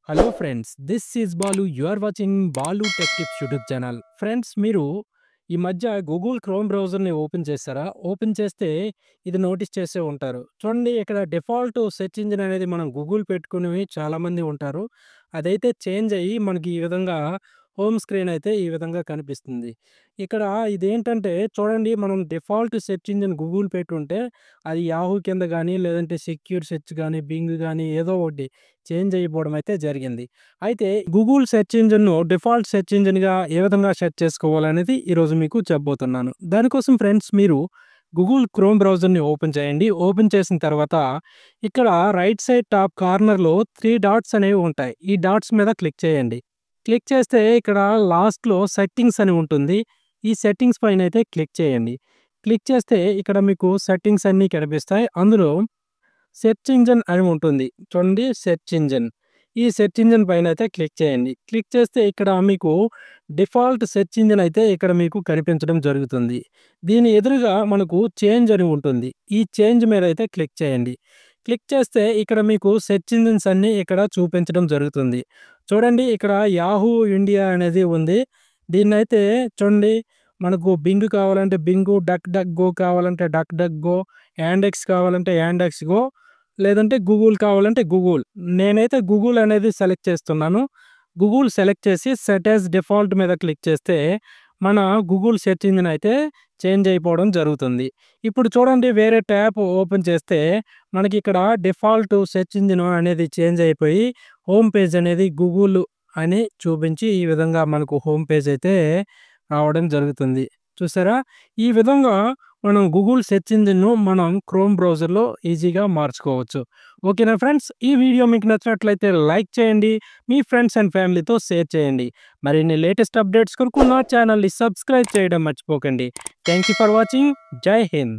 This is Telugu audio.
Hello friends, this is Balu. You are watching Balu tech tips YouTube channel. Friends, మీరు ఈ మధ్య గూగుల్ క్రోమ్ బ్రౌజర్‌ని ఓపెన్ చేశారా? ఓపెన్ చేస్తే ఇది నోటీస్ చేసే ఉంటారు. చూడండి, ఇక్కడ డిఫాల్ట్ సెర్చ్ ఇంజిన్ అనేది మనం గూగుల్ పెట్టుకుని చాలామంది ఉంటారు. అదైతే చేంజ్ అయ్యి మనకి ఈ విధంగా హోమ్ స్క్రీన్ అయితే ఈ విధంగా కనిపిస్తుంది. ఇక్కడ ఇదేంటంటే చూడండి, మనం డిఫాల్ట్ సెర్చ్ ఇంజిన్ గూగుల్ పెట్టుంటే అది యాహూ కింద గానీ, లేదంటే సెక్యూర్ సెర్చ్ గానీ, బింగ్ గానీ ఏదో ఒకటి చేంజ్ అయిపోవడం అయితే జరిగింది. అయితే గూగుల్ సెర్చ్ ఇంజిన్‌ను డిఫాల్ట్ సెర్చ్ ఇంజిన్‌గా ఏ విధంగా సెట్ చేసుకోవాలనేది ఈరోజు మీకు చెప్పబోతున్నాను. దానికోసం ఫ్రెండ్స్, మీరు గూగుల్ క్రోమ్ బ్రౌజర్‌ని ఓపెన్ చేయండి. ఓపెన్ చేసిన తర్వాత ఇక్కడ రైట్ సైడ్ టాప్ కార్నర్‌లో 3 డాట్స్ అనేవి ఉంటాయి. ఈ డాట్స్ మీద క్లిక్ చేయండి. క్లిక్ చేస్తే ఇక్కడ లాస్ట్‌లో సెట్టింగ్స్ అని ఉంటుంది. ఈ సెట్టింగ్స్ పైనైతే క్లిక్ చేయండి. క్లిక్ చేస్తే ఇక్కడ మీకు సెట్టింగ్స్ అన్నీ కనిపిస్తాయి. అందులో సెర్చ్ ఇంజిన్ అని ఉంటుంది. చూడండి, సెర్చ్ ఇంజిన్. ఈ సెర్చ్ ఇంజిన్ పైనైతే క్లిక్ చేయండి. క్లిక్ చేస్తే ఇక్కడ మీకు డిఫాల్ట్ సెర్చ్ ఇంజిన్ అయితే ఇక్కడ మీకు కనిపించడం జరుగుతుంది. దీని ఎదురుగా మనకు చేంజ్ అని ఉంటుంది. ఈ చేంజ్ మీదైతే క్లిక్ చేయండి. క్లిక్ చేస్తే ఇక్కడ మీకు సెర్చ్ ఇంజిన్స్ అన్నీ ఇక్కడ చూపించడం జరుగుతుంది. చూడండి, ఇక్కడ యాహూ ఇండియా అనేది ఉంది. దీన్నైతే చూడండి, మనకు బింగ్ కావాలంటే బింగు, డక్ డక్ గో కావాలంటే డక్ డక్ గో, యాండెక్స్ కావాలంటే యాండెక్స్ గో, లేదంటే గూగుల్ కావాలంటే గూగుల్. నేనైతే గూగుల్ అనేది సెలెక్ట్ చేస్తున్నాను. గూగుల్ సెలెక్ట్ చేసి సెట్ యాస్ డిఫాల్ట్ మీద క్లిక్ చేస్తే మన గూగుల్ సెర్చ్ ఇంజిన్ అయితే చేంజ్ అయిపోవడం జరుగుతుంది. ఇప్పుడు చూడండి, వేరే ట్యాబ్ ఓపెన్ చేస్తే మనకి ఇక్కడ డిఫాల్ట్ సెర్చ్ ఇంజిన్ అనేది చేంజ్ అయిపోయి హోమ్ పేజ్ అనేది గూగుల్ అని చూపించి ఈ విధంగా మనకు హోమ్ పేజ్ అయితే రావడం జరుగుతుంది. చూసారా? ఈ విధంగా మనం గూగుల్ సెర్చ్ ఇంజిన్‌ను మనం క్రోమ్ బ్రౌజర్‌లో ఈజీగా మార్చుకోవచ్చు. ఓకేనా ఫ్రెండ్స్? ఈ వీడియో మీకు నచ్చినట్లయితే లైక్ చేయండి. మీ ఫ్రెండ్స్ అండ్ ఫ్యామిలీతో షేర్ చేయండి. మరిన్ని లేటెస్ట్ అప్డేట్స్ కొరకు నా ఛానల్‌ని సబ్స్క్రైబ్ చేయడం మర్చిపోకండి. Thank you for watching. జై హింద్.